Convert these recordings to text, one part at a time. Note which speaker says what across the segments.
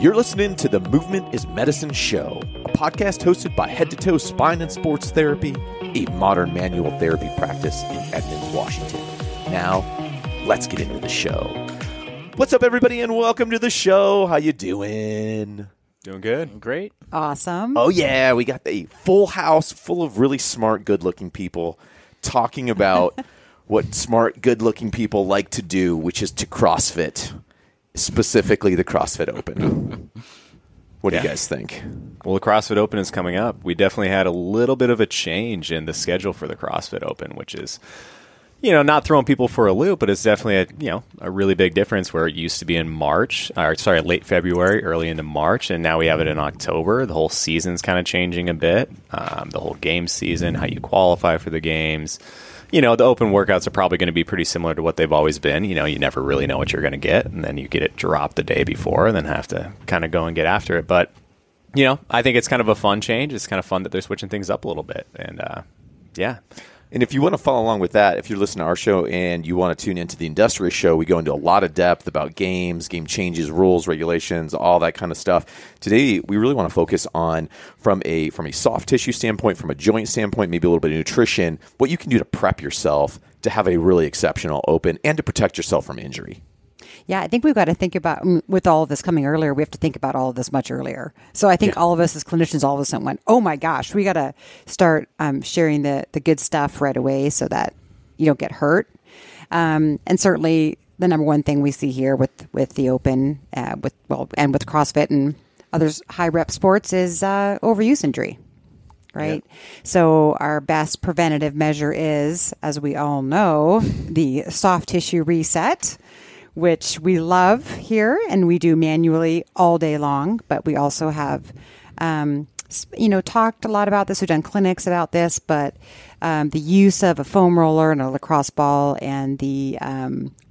Speaker 1: You're listening to the Movement is Medicine Show, a podcast hosted by Head to Toe Spine and Sports Therapy, a modern manual therapy practice in Edmonds, Washington. Now, let's get into the show. What's up, everybody, and welcome to the show. How you doing?
Speaker 2: Doing good.
Speaker 3: Great.
Speaker 4: Awesome.
Speaker 1: Oh, yeah. We got a full house full of really smart, good-looking people talking about what smart, good-looking people like to do, which is to CrossFit, specifically the CrossFit Open. What do you guys think?
Speaker 2: Well, the CrossFit Open is coming up. We definitely had a little bit of a change in the schedule for the CrossFit Open, which is, not throwing people for a loop, but it's definitely a really big difference where it used to be in late February, early into March, and now we have it in October. The whole season's kind of changing a bit. The whole game season, how you qualify for the games. The open workouts are probably going to be pretty similar to what they've always been. You never really know what you're going to get, and then you get it dropped the day before and then have to kind of go and get after it. But, I think it's kind of a fun change. It's kind of fun that they're switching things up a little bit. And, yeah.
Speaker 1: And if you want to follow along with that, if you're listening to our show and you want to tune into the Industrious show, we go into a lot of depth about games, game changes, rules, regulations, all that kind of stuff. Today, we really want to focus on from a soft tissue standpoint, from a joint standpoint, maybe a little bit of nutrition, what you can do to prep yourself to have a really exceptional open and to protect yourself from injury.
Speaker 4: Yeah, I think we've got to think about, with all of this coming earlier, we have to think about all of this much earlier. So I think all of us as clinicians all of a sudden went, oh my gosh, we got to start sharing the good stuff right away so that you don't get hurt. And certainly the number one thing we see here with the Open, and with CrossFit and others high rep sports is overuse injury. Right. Yep. So our best preventative measure is, as we all know, the soft tissue reset, which we love here and we do manually all day long. But we also have, talked a lot about this. We've done clinics about this, but the use of a foam roller and a lacrosse ball and the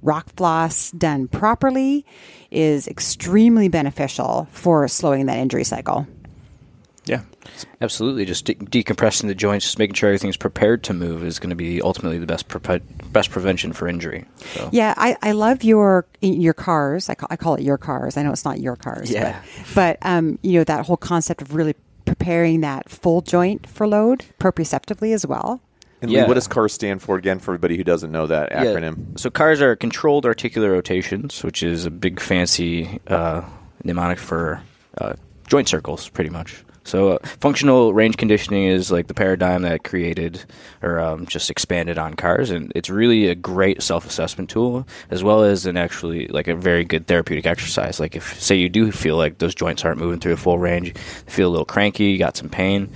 Speaker 4: rock floss done properly is extremely beneficial for slowing that injury cycle.
Speaker 3: Yeah, absolutely. Just decompressing the joints, just making sure everything's prepared to move is going to be ultimately the best prevention for injury. So.
Speaker 4: Yeah, I love your cars. I call it your cars. I know it's not your cars.
Speaker 3: Yeah.
Speaker 4: But that whole concept of really preparing that full joint for load proprioceptively as well.
Speaker 1: And Lee, what does CARS stand for again for everybody who doesn't know that acronym?
Speaker 3: Yeah. So CARS are controlled articular rotations, which is a big fancy mnemonic for joint circles, pretty much. So functional range conditioning is like the paradigm that created or just expanded on CARS, and it's really a great self-assessment tool as well as a very good therapeutic exercise. Like if, say, you do feel like those joints aren't moving through a full range, you feel a little cranky, you got some pain,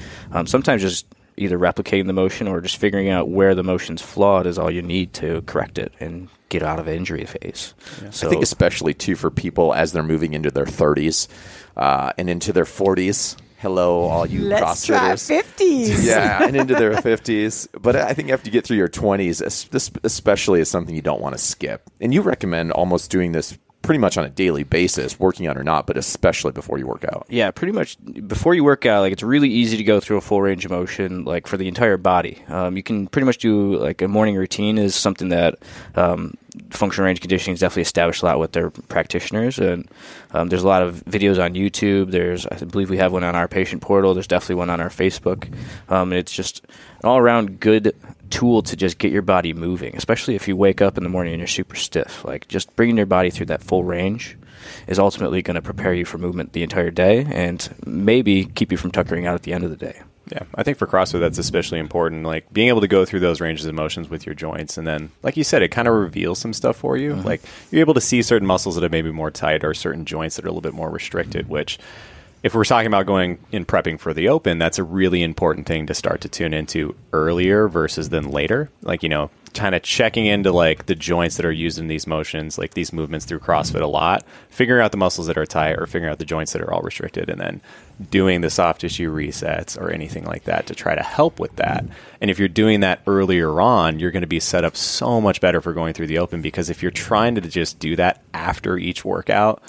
Speaker 3: sometimes just either replicating the motion or just figuring out where the motion's flawed is all you need to correct it and get out of the injury phase.
Speaker 1: Yeah. So, I think especially, too, for people as they're moving into their 30s and into their 40s. Hello, all you
Speaker 4: Let's
Speaker 1: CrossFitters.
Speaker 4: try 50s.
Speaker 1: Yeah, and into their 50s. But I think after you get through your 20s, this especially is something you don't want to skip. And you recommend almost doing this pretty much on a daily basis, working out or not, but especially before you work out.
Speaker 3: Yeah, pretty much before you work out, it's really easy to go through a full range of motion, for the entire body. You can pretty much do, a morning routine is something that functional range conditioning is definitely established a lot with their practitioners. And there's a lot of videos on YouTube. I believe we have one on our patient portal. There's definitely one on our Facebook. And it's just an all-around good tool to just get your body moving, especially if you wake up in the morning and you're super stiff. Just bringing your body through that full range is ultimately going to prepare you for movement the entire day and maybe keep you from tuckering out at the end of the day.
Speaker 2: Yeah, I think for CrossFit that's especially important, being able to go through those ranges of motions with your joints. And then, like you said, it kind of reveals some stuff for you. Mm-hmm. You're able to see certain muscles that are maybe more tight or certain joints that are a little bit more restricted, which if we're talking about going in prepping for the Open, that's a really important thing to start to tune into earlier versus than later. Kind of checking into the joints that are used in these motions, these movements through CrossFit a lot, figuring out the muscles that are tight or figuring out the joints that are all restricted, and then doing the soft tissue resets or anything like that to try to help with that. And if you're doing that earlier on, you're going to be set up so much better for going through the Open, because if you're trying to just do that after each workout,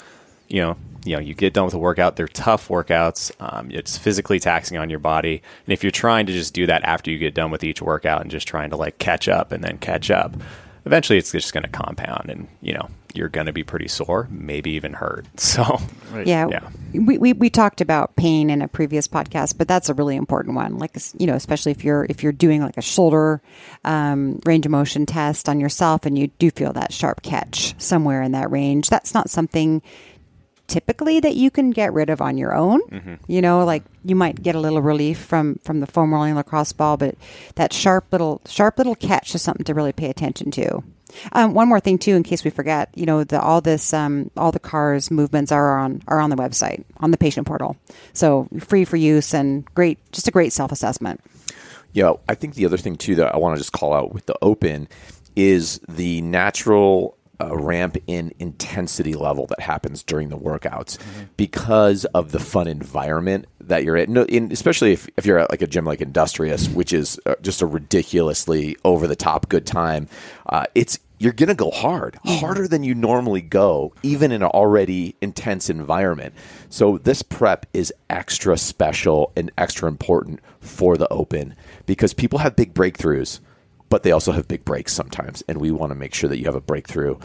Speaker 2: you get done with a workout, they're tough workouts. It's physically taxing on your body. And if you're trying to just do that after you get done with each workout and just trying to catch up and then catch up, eventually it's just going to compound and, you're going to be pretty sore, maybe even hurt. So,
Speaker 4: Yeah. We talked about pain in a previous podcast, but that's a really important one. Like, especially if you're doing like a shoulder range of motion test on yourself, and you do feel that sharp catch somewhere in that range, that's not something typically that you can get rid of on your own. Like you might get a little relief from the foam rolling lacrosse ball, but that sharp little catch is something to really pay attention to. One more thing too, in case we forget, all the CARS movements are on the website, on the patient portal. So free for use and just a great self-assessment.
Speaker 1: Yeah. I think the other thing too that I want to just call out with the Open is the natural ramp in intensity level that happens during the workouts because of the fun environment that you're in, especially if you're at like a gym like Industrious, which is just a ridiculously over the top good time. You're going to go harder than you normally go, even in an already intense environment. So this prep is extra special and extra important for the Open because people have big breakthroughs, but they also have big breaks sometimes. And we want to make sure that you have a breakthrough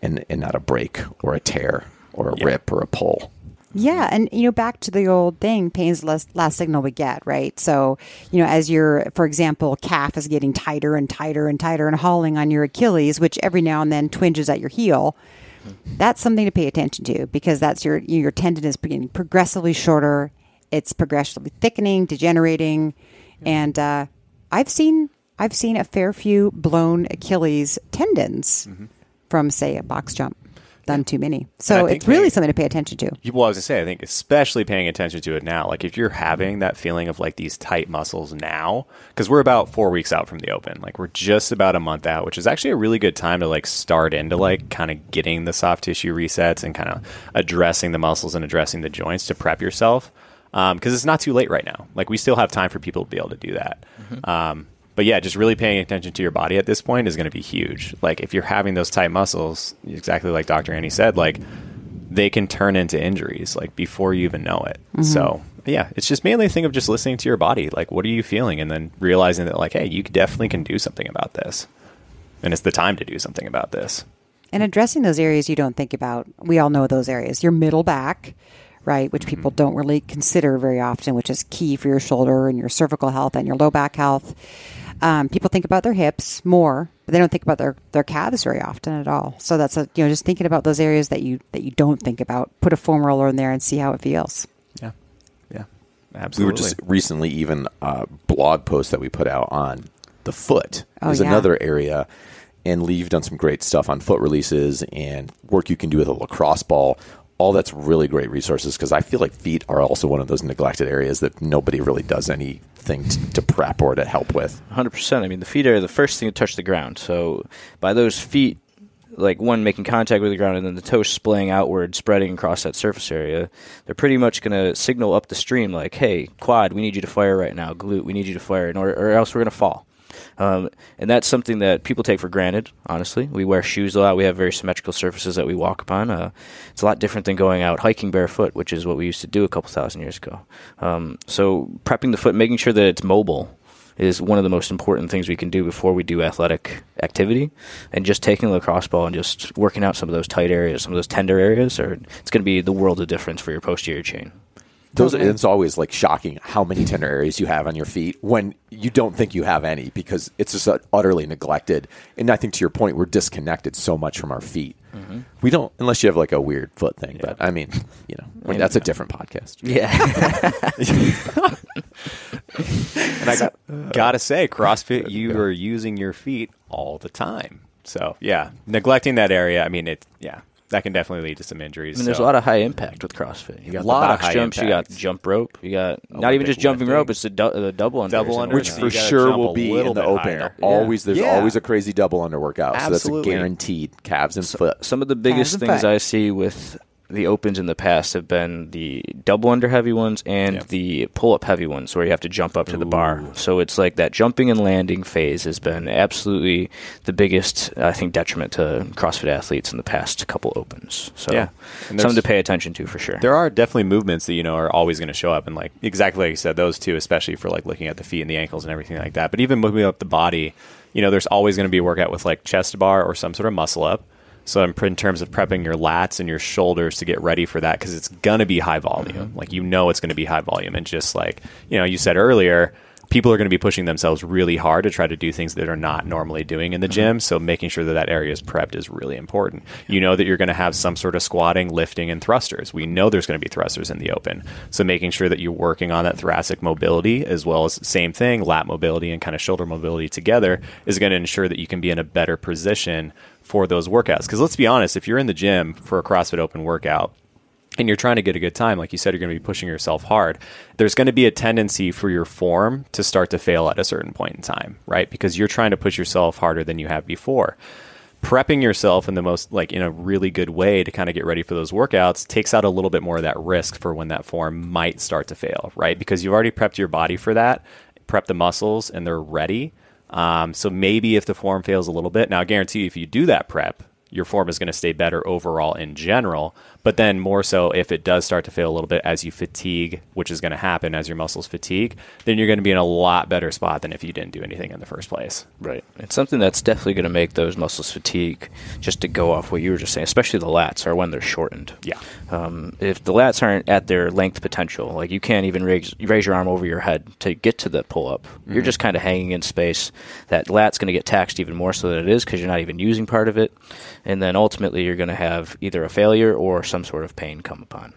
Speaker 1: and not a break or a tear or a rip or a pull.
Speaker 4: Yeah. And, back to the old thing, pain's the last signal we get, right? So, as for example, calf is getting tighter and tighter and tighter and hauling on your Achilles, which every now and then twinges at your heel, that's something to pay attention to because that's your tendon is getting progressively shorter. It's progressively thickening, degenerating. And I've seen a fair few blown Achilles tendons from, say, a box jump. Done too many. So it's really something to pay attention to.
Speaker 2: Well, I was going to say, I think especially paying attention to it now, like if you're having that feeling of like these tight muscles now, because we're about 4 weeks out from the Open, like we're just about a month out, which is actually a really good time to like start into like kind of getting the soft tissue resets and kind of addressing the muscles and addressing the joints to prep yourself. Because it's not too late right now. Like we still have time for people to be able to do that. But yeah, just really paying attention to your body at this point is going to be huge. Like if you're having those tight muscles, exactly like Dr. Annie said, like they can turn into injuries like before you even know it. So yeah, it's just mainly a thing of just listening to your body. Like, what are you feeling? And then realizing that like, hey, you definitely can do something about this. And it's the time to do something about this.
Speaker 4: And addressing those areas you don't think about. We all know those areas. Your middle back, right, which people don't really consider very often, which is key for your shoulder and your cervical health and your low back health. People think about their hips more, but they don't think about their calves very often at all. So that's just thinking about those areas that you don't think about. Put a foam roller in there and see how it feels.
Speaker 2: Yeah, absolutely.
Speaker 1: We were just recently even a blog post that we put out on the foot. There's another area, and Lee've done some great stuff on foot releases and work you can do with a lacrosse ball. All that's really great resources because I feel like feet are also one of those neglected areas that nobody really does anything to prep or to help with.
Speaker 3: 100%. I mean, the feet are the first thing to touch the ground. So by those feet, like one making contact with the ground and then the toes splaying outward, spreading across that surface area, they're pretty much going to signal up the stream like, hey, quad, we need you to fire right now. Glute, we need you to fire or else we're going to fall. And that's something that people take for granted, honestly. We wear shoes a lot. We have very symmetrical surfaces that we walk upon. It's a lot different than going out hiking barefoot, which is what we used to do a couple thousand years ago. So prepping the foot, making sure that it's mobile is one of the most important things we can do before we do athletic activity. And just taking a lacrosse ball and just working out some of those tight areas, some of those tender areas, it's going to be the world of difference for your posterior chain.
Speaker 1: It's always like shocking how many tender areas you have on your feet when you don't think you have any because it's just utterly neglected. And I think to your point, we're disconnected so much from our feet. We don't, unless you have like a weird foot thing. But I mean, that's a different podcast.
Speaker 3: Yeah.
Speaker 2: And I gotta say, CrossFit, you are using your feet all the time. So yeah, neglecting that area. I mean, that can definitely lead to some injuries.
Speaker 3: I mean, there's a lot of high impact with CrossFit. You got the box jumps, you got jump rope, you got not even just jumping rope, it's the double under.
Speaker 1: Which for sure will be in the Open. There's always a crazy double under workout.
Speaker 2: Absolutely.
Speaker 1: So that's a guaranteed calves and foot.
Speaker 3: Some of the biggest things I see with the Opens in the past have been the double under heavy ones and the pull-up heavy ones where you have to jump up to the bar. So it's like that jumping and landing phase has been absolutely the biggest, I think, detriment to CrossFit athletes in the past couple Opens. So something to pay attention to for sure.
Speaker 2: There are definitely movements that, are always going to show up. And like exactly like you said, those two, especially for like looking at the feet and the ankles and everything like that. But even moving up the body, there's always going to be a workout with like chest bar or some sort of muscle up. So in terms of prepping your lats and your shoulders to get ready for that, because it's going to be high volume. Like, it's going to be high volume. And just like, you said earlier, people are going to be pushing themselves really hard to try to do things that are not normally doing in the gym. So making sure that area is prepped is really important. You know that you're going to have some sort of squatting, lifting, and thrusters. We know there's going to be thrusters in the open. So making sure that you're working on that thoracic mobility, as well as same thing, lat mobility and kind of shoulder mobility together, is going to ensure that you can be in a better position for those workouts. Because let's be honest, if you're in the gym for a CrossFit Open workout, and you're trying to get a good time, like you said, you're going to be pushing yourself hard, there's going to be a tendency for your form to start to fail at a certain point in time, right? Because you're trying to push yourself harder than you have before. Prepping yourself in in a really good way to kind of get ready for those workouts takes out a little bit more of that risk for when that form might start to fail, right? Because you've already prepped your body for that, prepped the muscles, and they're ready. So maybe if the form fails a little bit, now I guarantee you, if you do that prep, your form is going to stay better overall in general. But then more so if it does start to fail a little bit as you fatigue, which is going to happen as your muscles fatigue, then you're going to be in a lot better spot than if you didn't do anything in the first place.
Speaker 3: Right. It's something that's definitely going to make those muscles fatigue, just to go off what you were just saying, especially the lats are when they're shortened.
Speaker 2: Yeah.
Speaker 3: If the lats aren't at their length potential, like you can't even raise your arm over your head to get to the pull-up. Mm-hmm. You're just kind of hanging in space. That lat's going to get taxed even more so than it is because you're not even using part of it. And then ultimately you're going to have either a failure or some sort of pain come upon.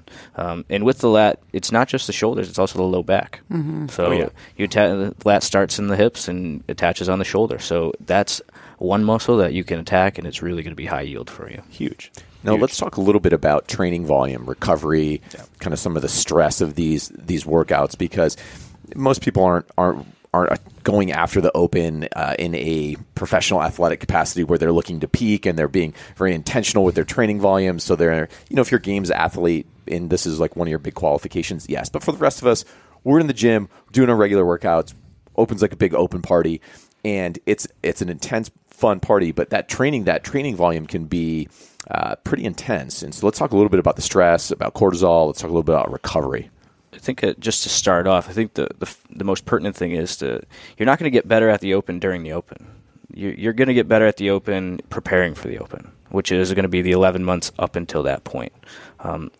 Speaker 3: And with the lat, it's not just the shoulders, it's also the low back. Mm-hmm. So the lat starts in the hips and attaches on the shoulder. So that's one muscle that you can attack, and it's really going to be high yield for you.
Speaker 2: Huge.
Speaker 1: Now, let's talk a little bit about training volume, recovery, kind of some of the stress of these workouts, because most people aren't going after the open in a professional athletic capacity where they're looking to peak and they're being very intentional with their training volume. So they're, if you're a games athlete and this is like one of your big qualifications, yes. But for the rest of us, we're in the gym doing our regular workouts. Open's like a big open party, and it's an intense, fun party. But that training volume can be pretty intense. And so let's talk a little bit about the stress, about cortisol. Let's talk a little bit about recovery.
Speaker 3: I think just to start off, I think the most pertinent thing is you're not going to get better at the open during the open. You're going to get better at the open preparing for the open, which is going to be the 11 months up until that point.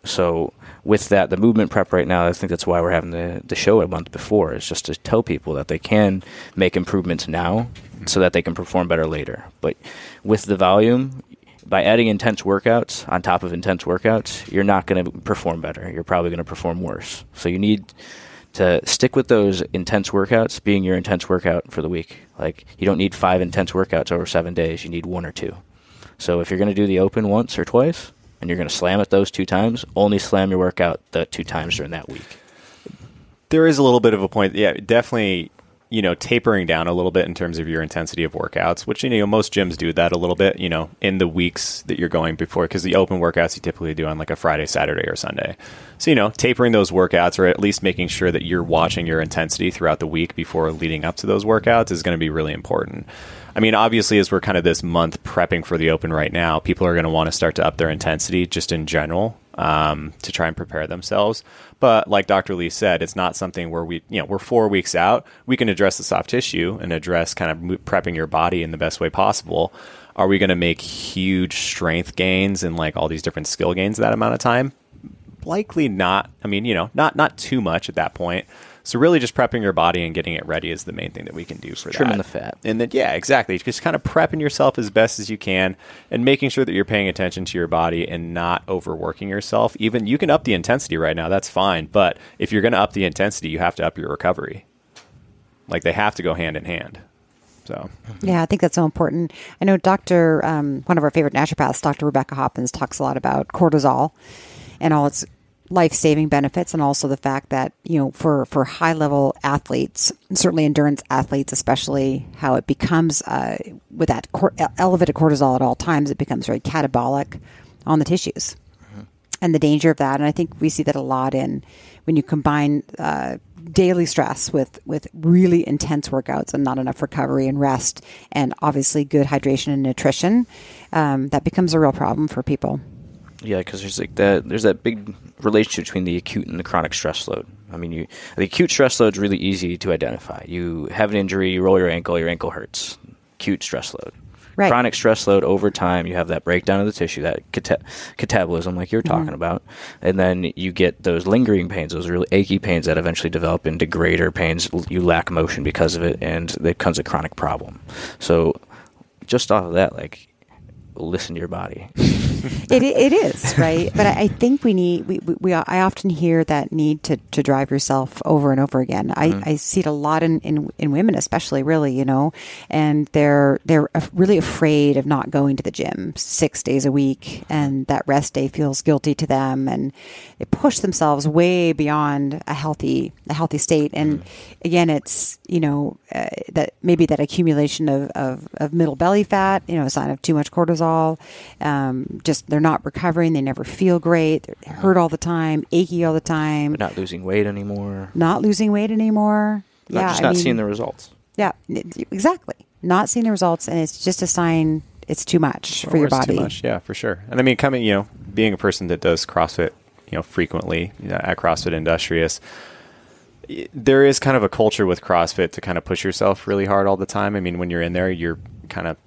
Speaker 3: So with that, the movement prep right now, I think that's why we're having the show a month before, is just to tell people that they can make improvements now so that they can perform better later. But with the volume, by adding intense workouts on top of intense workouts, you're not going to perform better. You're probably going to perform worse. So you need to stick with those intense workouts being your intense workout for the week. Like, you don't need 5 intense workouts over 7 days. You need 1 or 2. So if you're going to do the open once or twice and you're going to slam it those 2 times, only slam your workout the 2 times during that week.
Speaker 2: There is a little bit of a point. Yeah, definitely. Tapering down a little bit in terms of your intensity of workouts, which, most gyms do that a little bit, in the weeks that you're going before, because the open workouts you typically do on like a Friday, Saturday, or Sunday. So, tapering those workouts, or at least making sure that you're watching your intensity throughout the week before leading up to those workouts, is going to be really important. I mean, obviously, as we're kind of this month prepping for the open right now, people are going to want to start to up their intensity just in general to try and prepare themselves. But like Dr. Lee said, it's not something where we're 4 weeks out. We can address the soft tissue and address kind of prepping your body in the best way possible. Are we going to make huge strength gains and like all these different skill gains that amount of time? Likely not. I mean, not too much at that point. So really just prepping your body and getting it ready is the main thing that we can do for that.
Speaker 3: Trimming the fat.
Speaker 2: And then, yeah, exactly. Just kind of prepping yourself as best as you can and making sure that you're paying attention to your body and not overworking yourself. Even you can up the intensity right now. That's fine. But if you're going to up the intensity, you have to up your recovery. Like, they have to go hand in hand. So
Speaker 4: yeah, I think that's so important. I know one of our favorite naturopaths, Dr. Rebecca Hoppins, talks a lot about cortisol and all its life-saving benefits, and also the fact that, for high-level athletes, certainly endurance athletes especially, how it becomes, with that elevated cortisol at all times, it becomes very catabolic on the tissues. Mm-hmm. And the danger of that, and I think we see that a lot when you combine daily stress with really intense workouts and not enough recovery and rest, and obviously good hydration and nutrition, that becomes a real problem for people.
Speaker 3: Yeah, because there's that big relationship between the acute and the chronic stress load. I mean, the acute stress load is really easy to identify. You have an injury, you roll your ankle hurts. Acute stress load.
Speaker 4: Right.
Speaker 3: Chronic stress load over time, you have that breakdown of the tissue, that catabolism like you were talking about, and then you get those lingering pains, those really achy pains that eventually develop into greater pains. You lack motion because of it, and it becomes a chronic problem. So just off of that, like, listen to your body.
Speaker 4: It is, right? But I think I often hear that need to drive yourself over and over again. I see it a lot in women, especially, really, and they're really afraid of not going to the gym 6 days a week, and that rest day feels guilty to them, and they push themselves way beyond a healthy state. And again, it's, that maybe that accumulation of middle belly fat, a sign of too much cortisol. Just they're not recovering. They never feel great. They're hurt all the time, achy all the time.
Speaker 3: They're not losing weight anymore.
Speaker 4: Not
Speaker 3: Seeing the results.
Speaker 4: Yeah, exactly. Not seeing the results, and it's just a sign it's too much for your body.
Speaker 2: Too much, yeah, for sure. And I mean, being a person that does CrossFit, frequently at CrossFit Industrious, there is kind of a culture with CrossFit to kind of push yourself really hard all the time. I mean, when you're in there, you're kind of,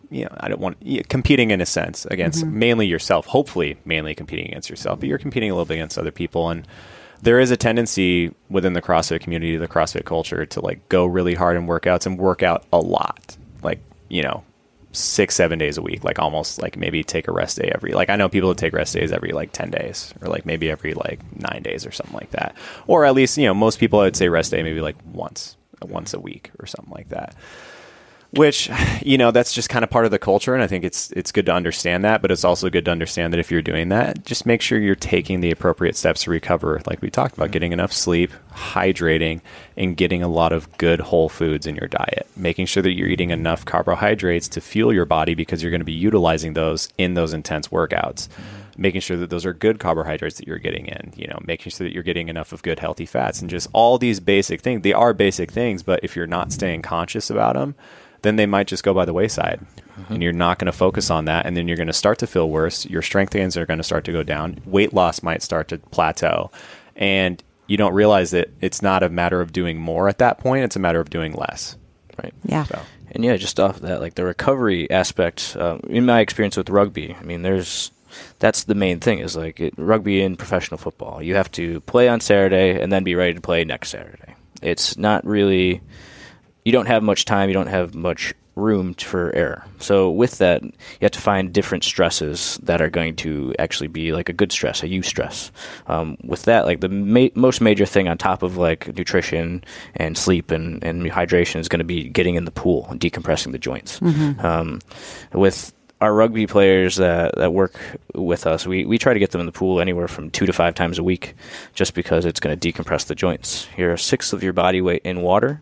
Speaker 2: competing in a sense against mainly yourself, hopefully mainly competing against yourself, but you're competing a little bit against other people. And there is a tendency within the CrossFit community, the CrossFit culture, to like go really hard in workouts and work out a lot, like, 6-7 days a week, like almost like maybe take a rest day I know people that take rest days every like 10 days or like maybe every like 9 days or something like that. Or at least, most people, I'd say rest day maybe like once a week or something like that. Which, that's just kind of part of the culture, and I think it's good to understand that, but it's also good to understand that if you're doing that, just make sure you're taking the appropriate steps to recover, like we talked about, getting enough sleep, hydrating, and getting a lot of good whole foods in your diet, making sure that you're eating enough carbohydrates to fuel your body because you're going to be utilizing those in those intense workouts. Making sure that those are good carbohydrates that you're getting in, making sure that you're getting enough of good healthy fats, and just all these basic things. They are basic things, but if you're not staying conscious about them, then they might just go by the wayside, and you're not going to focus on that. And then you're going to start to feel worse. Your strength gains are going to start to go down. Weight loss might start to plateau, and you don't realize that it's not a matter of doing more at that point. It's a matter of doing less.
Speaker 3: Right.
Speaker 4: Yeah.
Speaker 3: So. And just off of that, like the recovery aspect, in my experience with rugby, I mean, that's the main thing is like rugby and professional football. You have to play on Saturday and then be ready to play next Saturday. It's not really, you don't have much time. You don't have much room for error. So with that, you have to find different stresses that are going to actually be like a good stress, a eustress. With that, like the most major thing on top of like nutrition and sleep and hydration is going to be getting in the pool and decompressing the joints. With our rugby players that work with us, we try to get them in the pool anywhere from 2 to 5 times a week just because it's going to decompress the joints. You're a sixth of your body weight in water.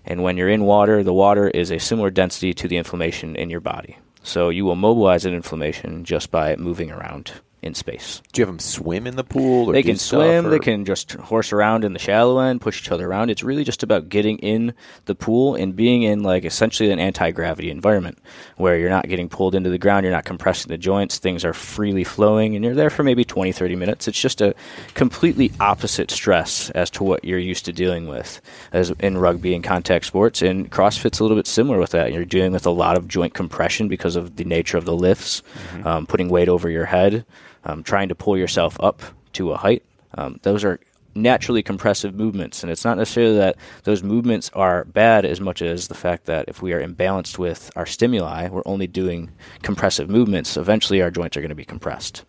Speaker 3: And when you're in water, the water is a similar density to the inflammation in your body. So you will mobilize that inflammation just by moving around in space.
Speaker 1: Do you have them swim in the pool? Or
Speaker 3: they can swim. They can just horse around in the shallow end, push each other around. It's really just about getting in the pool and being in like essentially an anti-gravity environment where you're not getting pulled into the ground, you're not compressing the joints, things are freely flowing, and you're there for maybe 20, 30 minutes. It's just a completely opposite stress as to what you're used to dealing with as in rugby and contact sports. And CrossFit's a little bit similar with that. You're dealing with a lot of joint compression because of the nature of the lifts, putting weight over your head, trying to pull yourself up to a height. Those are naturally compressive movements, and it's not necessarily that those movements are bad as much as the fact that if we are imbalanced with our stimuli, we're only doing compressive movements, eventually our joints are going to be compressed.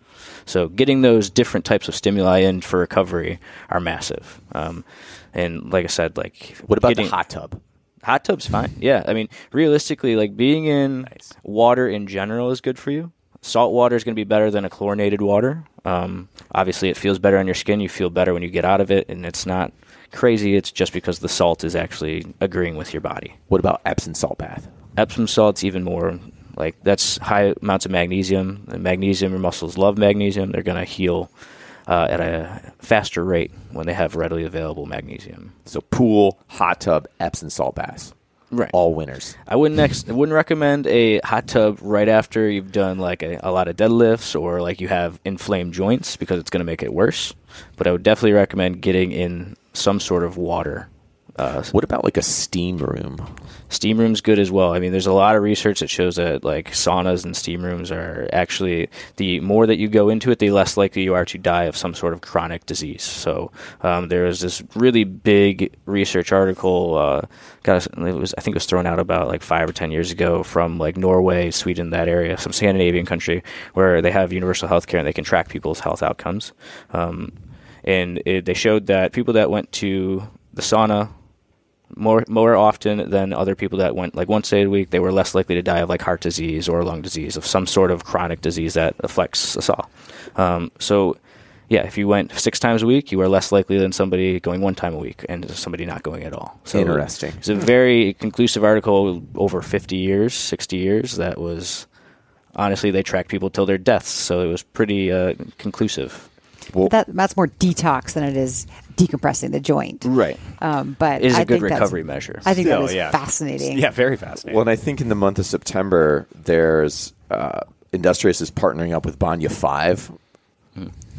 Speaker 3: So getting those different types of stimuli in for recovery are massive. And like I said, like
Speaker 1: what about the hot tub?
Speaker 3: Hot tub's fine. Yeah, I mean, realistically, like being in water in general is good for you. Salt water is going to be better than a chlorinated water. Obviously, it feels better on your skin. You feel better when you get out of it, and it's not crazy. It's just because the salt is actually agreeing with your body.
Speaker 1: What about Epsom salt bath?
Speaker 3: Epsom salt's even more like that's high amounts of magnesium. And magnesium, your muscles love magnesium. They're going to heal at a faster rate when they have readily available magnesium.
Speaker 1: So pool, hot tub, Epsom salt baths.
Speaker 3: Right.
Speaker 1: All winners.
Speaker 3: I wouldn't recommend a hot tub right after you've done like a lot of deadlifts or like you have inflamed joints because it's going to make it worse. But I would definitely recommend getting in some sort of water
Speaker 1: What about like a steam room?
Speaker 3: Steam room's good as well. I mean, there's a lot of research that shows that like saunas and steam rooms are actually, the more that you go into it, the less likely you are to die of some sort of chronic disease. So there was this really big research article, I think it was thrown out about like 5 or 10 years ago from like Norway, Sweden, that area, some Scandinavian country, where they have universal health care and they can track people's health outcomes. They showed that people that went to the sauna more often than other people that went like once a week, they were less likely to die of like heart disease or lung disease, of some sort of chronic disease that affects us all. So yeah, if you went 6 times a week, you are less likely than somebody going 1 time a week and somebody not going at all. So
Speaker 1: interesting.
Speaker 3: It's a very conclusive article over 50 years, 60 years. That was, honestly, they tracked people till their deaths. So it was pretty conclusive.
Speaker 1: Well,
Speaker 4: That's more detox than it is decompressing the joint.
Speaker 3: Right.
Speaker 4: But
Speaker 3: It is
Speaker 4: I
Speaker 3: a good
Speaker 4: think
Speaker 3: recovery measure.
Speaker 4: I think
Speaker 2: Still,
Speaker 4: that is
Speaker 2: yeah.
Speaker 4: fascinating.
Speaker 2: Yeah, very fascinating.
Speaker 1: well, and I think in the month of September, there's Industrious is partnering up with Banya 5,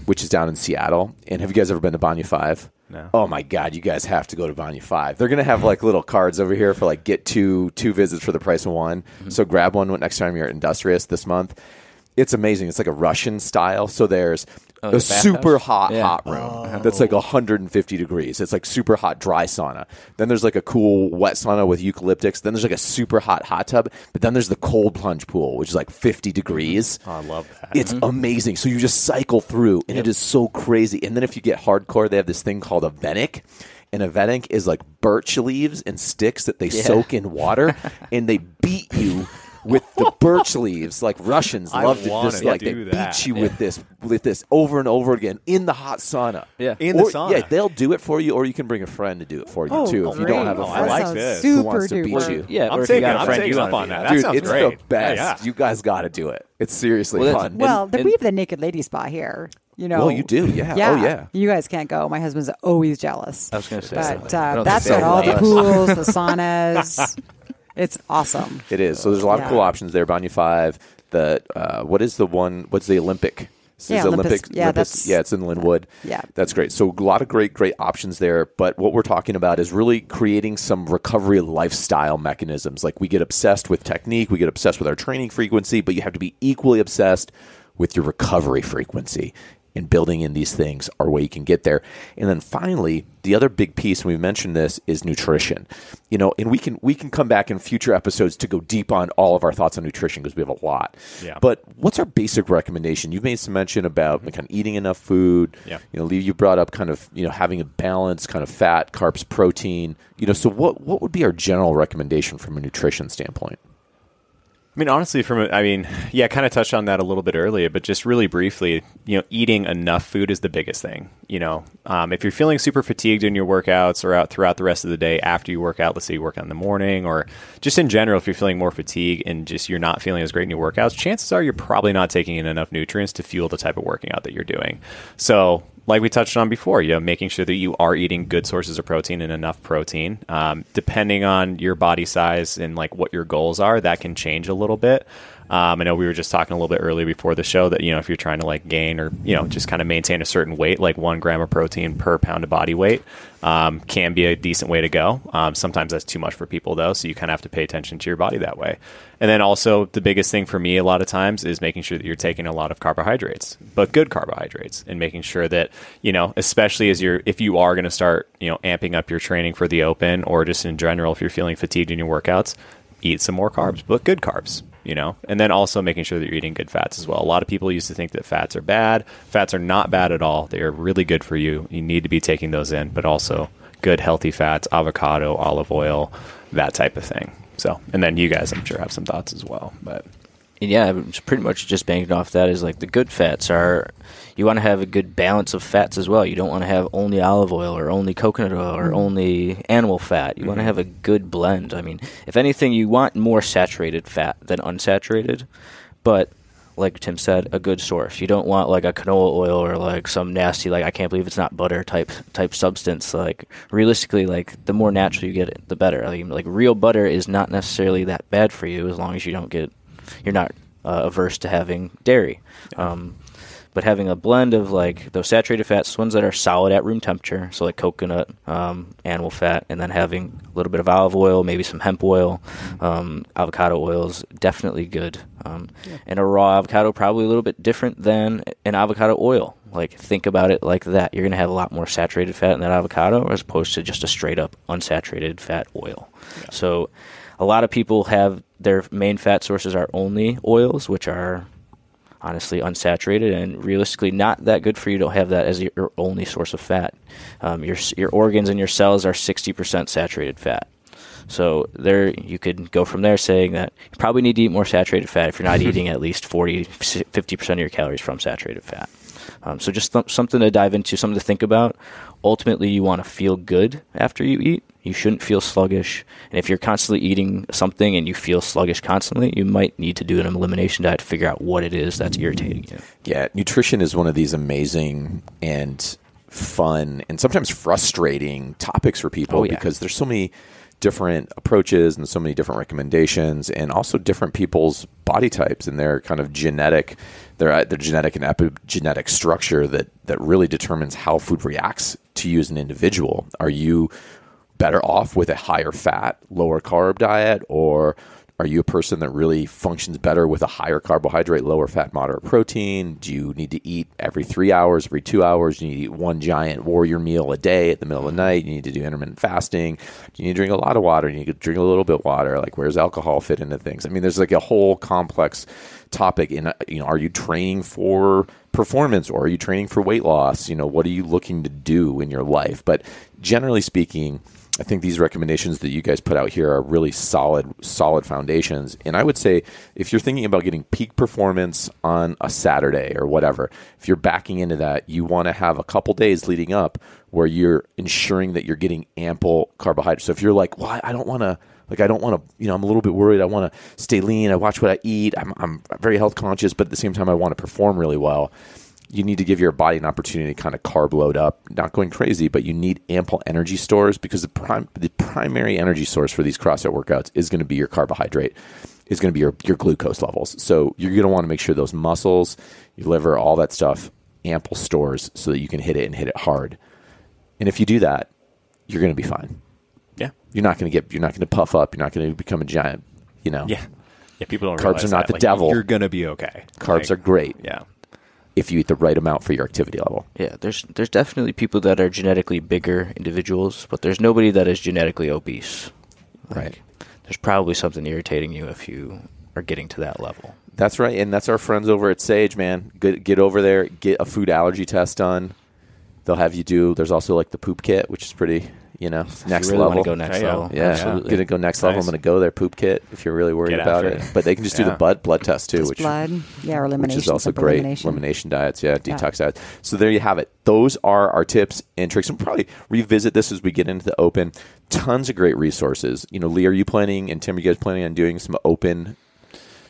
Speaker 1: which is down in Seattle. And have you guys ever been to Banya 5?
Speaker 2: No.
Speaker 1: Oh my God, you guys have to go to Banya 5. They're going to have like little cards over here for like get two visits for the price of one. So grab one next time you're at Industrious this month. It's amazing. It's like a Russian style. So there's a
Speaker 3: the
Speaker 1: super
Speaker 3: bathhouse?
Speaker 1: hot room that's like 150 degrees. It's like super hot dry sauna. Then there's like a cool wet sauna with eucalyptics. Then there's like a super hot tub. But then there's the cold plunge pool, which is like 50 degrees.
Speaker 2: Oh, I love that.
Speaker 1: It's amazing. So you just cycle through, and it is so crazy. And then if you get hardcore, they have this thing called a Venic. And a Venic is like birch leaves and sticks that they soak in water, and they beat you with the birch leaves, like Russians
Speaker 2: I
Speaker 1: love to
Speaker 2: wanna
Speaker 1: just like they
Speaker 2: do
Speaker 1: beat
Speaker 2: that.
Speaker 1: you with this over and over again in the hot sauna.
Speaker 3: Yeah.
Speaker 2: In the
Speaker 1: Or-
Speaker 2: sauna.
Speaker 1: Yeah, they'll do it for you, or you can bring a friend to do it for you too if you
Speaker 4: great.
Speaker 1: don't have a
Speaker 2: Oh, I
Speaker 1: friend
Speaker 2: like
Speaker 4: Sounds
Speaker 2: this.
Speaker 1: who
Speaker 4: Super
Speaker 1: wants to beat
Speaker 4: duper.
Speaker 1: you.
Speaker 3: Yeah,
Speaker 2: I'm
Speaker 3: or if you got a
Speaker 2: taking
Speaker 3: friend you
Speaker 2: up
Speaker 3: want
Speaker 2: on
Speaker 3: to
Speaker 2: that.
Speaker 3: be
Speaker 2: That
Speaker 1: Dude,
Speaker 2: sounds
Speaker 1: it's
Speaker 2: great.
Speaker 1: the best.
Speaker 2: Yeah.
Speaker 1: You guys got to do it. It's seriously
Speaker 3: Well,
Speaker 1: fun.
Speaker 4: Well,
Speaker 3: And-
Speaker 4: we have the naked lady spa here. You know.
Speaker 1: Well, you do, yeah.
Speaker 4: Yeah.
Speaker 1: Oh, yeah.
Speaker 4: You guys can't go. My husband's always jealous.
Speaker 3: I was going to say,
Speaker 4: But
Speaker 3: I don't
Speaker 4: that's
Speaker 3: think
Speaker 4: got all
Speaker 3: they
Speaker 4: the
Speaker 3: love
Speaker 4: pools, the saunas. It's awesome.
Speaker 1: It is. So there's a lot of
Speaker 4: Yeah.
Speaker 1: cool options there. Banya 5. The what is the one? What's the Olympic? Is
Speaker 4: Yeah,
Speaker 1: it
Speaker 4: Olympus. Yeah,
Speaker 1: Olympus? Yeah, it's in Linwood.
Speaker 4: Yeah.
Speaker 1: That's great. So a lot of great options there. But what we're talking about is really creating some recovery lifestyle mechanisms. Like we get obsessed with technique, we get obsessed with our training frequency, but you have to be equally obsessed with your recovery frequency. And building in these things are where you can get there. And then finally, the other big piece, and we mentioned this, is nutrition. You know, and we can come back in future episodes to go deep on all of our thoughts on nutrition because we have a lot.
Speaker 2: Yeah.
Speaker 1: But what's our basic recommendation? You've made some mention about kind of eating enough food.
Speaker 2: Yeah.
Speaker 1: You know, Lee, you brought up kind of, you know, having a balance, kind of fat, carbs, protein. You know, so what would be our general recommendation from a nutrition standpoint?
Speaker 2: I mean, honestly, yeah, I kind of touched on that a little bit earlier, but just really briefly, you know, eating enough food is the biggest thing. You know, if you're feeling super fatigued in your workouts or out throughout the rest of the day after you work out, let's say you work out in the morning, or just in general, if you're feeling more fatigue and just you're not feeling as great in your workouts, chances are you're probably not taking in enough nutrients to fuel the type of working out that you're doing. So, like we touched on before, you know, making sure that you are eating good sources of protein and enough protein. Depending on your body size and like what your goals are, that can change a little bit. I know we were just talking a little bit earlier before the show that, you know, if you're trying to like gain or, you know, just kind of maintain a certain weight, like 1 gram of protein per pound of body weight can be a decent way to go. Sometimes that's too much for people though. So you kind of have to pay attention to your body that way. And then also the biggest thing for me a lot of times is making sure that you're taking a lot of carbohydrates, but good carbohydrates, and making sure that, you know, especially if you are going to start, you know, amping up your training for the open or just in general, if you're feeling fatigued in your workouts, eat some more carbs, but good carbs. You know, and then also making sure that you're eating good fats as well. A lot of people used to think that fats are bad. Fats are not bad at all. They are really good for you. You need to be taking those in, but also good healthy fats, avocado, olive oil, that type of thing. So, and then you guys, I'm sure, have some thoughts as well. But
Speaker 3: yeah, it's pretty much just banking off that is like the good fats are, you want to have a good balance of fats as well. You don't want to have only olive oil or only coconut oil or only animal fat. You want to have a good blend. I mean, if anything, you want more saturated fat than unsaturated, but like Tim said, a good source. You don't want like a canola oil or like some nasty, like I can't believe it's not butter type substance. Like realistically, like the more natural you get it, the better. Like real butter is not necessarily that bad for you as long as you don't get, you're not averse to having dairy. But having a blend of like those saturated fats, ones that are solid at room temperature, so like coconut, animal fat, and then having a little bit of olive oil, maybe some hemp oil, avocado oil is definitely good. And a raw avocado probably a little bit different than an avocado oil. Like, think about it like that. You're going to have a lot more saturated fat in that avocado as opposed to just a straight up unsaturated fat oil. Yeah. So a lot of people have their main fat sources are only oils, which are honestly unsaturated and realistically not that good for you to have that as your only source of fat. Your organs and your cells are 60% saturated fat. So there, you could go from there saying that you probably need to eat more saturated fat if you're not eating at least 50% of your calories from saturated fat. So just something to dive into, something to think about. Ultimately, you want to feel good after you eat. You shouldn't feel sluggish. And if you're constantly eating something and you feel sluggish constantly, you might need to do an elimination diet to figure out what it is that's irritating you.
Speaker 1: Yeah, nutrition is one of these amazing and fun and sometimes frustrating topics for people because there's so many different approaches and so many different recommendations, and also different people's body types and their kind of genetic, their genetic and epigenetic structure that really determines how food reacts to you as an individual. Are you better off with a higher fat, lower carb diet, or are you a person that really functions better with a higher carbohydrate, lower fat, moderate protein? Do you need to eat every 3 hours, every 2 hours? Do you need to eat one giant warrior meal a day at the middle of the night? You need to do intermittent fasting. Do you need to drink a lot of water? You need to drink a little bit of water. Like, where's alcohol fit into things? I mean, there's like a whole complex topic. In are you training for performance or are you training for weight loss? What are you looking to do in your life? But generally speaking, I think these recommendations that you guys put out here are really solid foundations. And I would say if you're thinking about getting peak performance on a Saturday or whatever, if you're backing into that, you want to have a couple days leading up where you're ensuring that you're getting ample carbohydrates. So if you're like, well, I don't want to, I'm a little bit worried. I want to stay lean. I watch what I eat. I'm very health conscious, but at the same time, I want to perform really well. You need to give your body an opportunity to kind of carb load up, not going crazy, but you need ample energy stores because the primary energy source for these CrossFit workouts is going to be your carbohydrate, is going to be your glucose levels. So you're going to want to make sure those muscles, your liver, all that stuff, ample stores so that you can hit it and hit it hard. And if you do that, you're going to be fine.
Speaker 2: Yeah.
Speaker 1: You're not going to puff up. You're not going to become a giant,
Speaker 2: Yeah. Yeah, people don't
Speaker 1: carbs
Speaker 2: realize
Speaker 1: are not
Speaker 2: that.
Speaker 1: the devil.
Speaker 2: You're going to be okay.
Speaker 1: Carbs are great.
Speaker 2: Yeah.
Speaker 1: If you eat the right amount for your activity level.
Speaker 3: Yeah, there's definitely people that are genetically bigger individuals, but there's nobody that is genetically obese.
Speaker 1: Right.
Speaker 3: There's probably something irritating you if you are getting to that level.
Speaker 1: That's right, and that's our friends over at Sage, man. Get over there, get a food allergy test done. They'll have you do. There's also like the poop kit, which is pretty, next
Speaker 3: if you really
Speaker 1: level.
Speaker 3: Want to go next level?
Speaker 1: Yeah,
Speaker 3: Absolutely.
Speaker 1: Gonna go next level. I'm gonna go there. Poop kit if you're really worried
Speaker 2: Get
Speaker 1: about
Speaker 2: after
Speaker 1: it.
Speaker 2: it.
Speaker 1: But they can just do the blood test too,
Speaker 4: Just
Speaker 1: which
Speaker 4: blood, or elimination.
Speaker 1: which is also
Speaker 4: simple
Speaker 1: great. Elimination diets, detox diets. So there you have it. Those are our tips and tricks. And we'll probably revisit this as we get into the open. Tons of great resources. Lee, are you planning, and Tim, are you guys planning on doing some open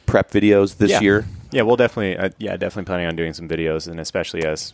Speaker 1: prep videos this year?
Speaker 2: Yeah, we'll definitely planning on doing some videos, and especially as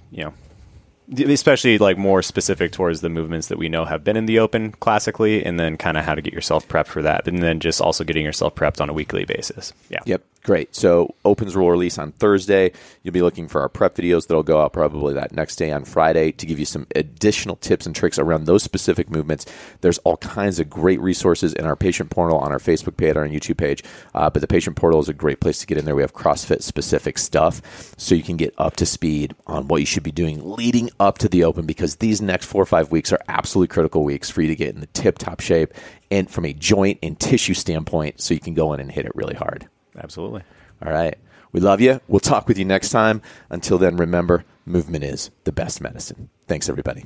Speaker 2: especially like more specific towards the movements that we know have been in the open classically, and then kind of how to get yourself prepped for that, and then just also getting yourself prepped on a weekly basis. Yeah.
Speaker 1: Yep. Great. So Opens will release on Thursday. You'll be looking for our prep videos that'll go out probably that next day on Friday to give you some additional tips and tricks around those specific movements. There's all kinds of great resources in our patient portal on our Facebook page, on our YouTube page. But the patient portal is a great place to get in there. We have CrossFit specific stuff so you can get up to speed on what you should be doing leading up to the Open, because these next 4 or 5 weeks are absolutely critical weeks for you to get in the tip-top shape and from a joint and tissue standpoint so you can go in and hit it really hard.
Speaker 2: Absolutely.
Speaker 1: All right. We love you. We'll talk with you next time. Until then, remember, movement is the best medicine. Thanks, everybody.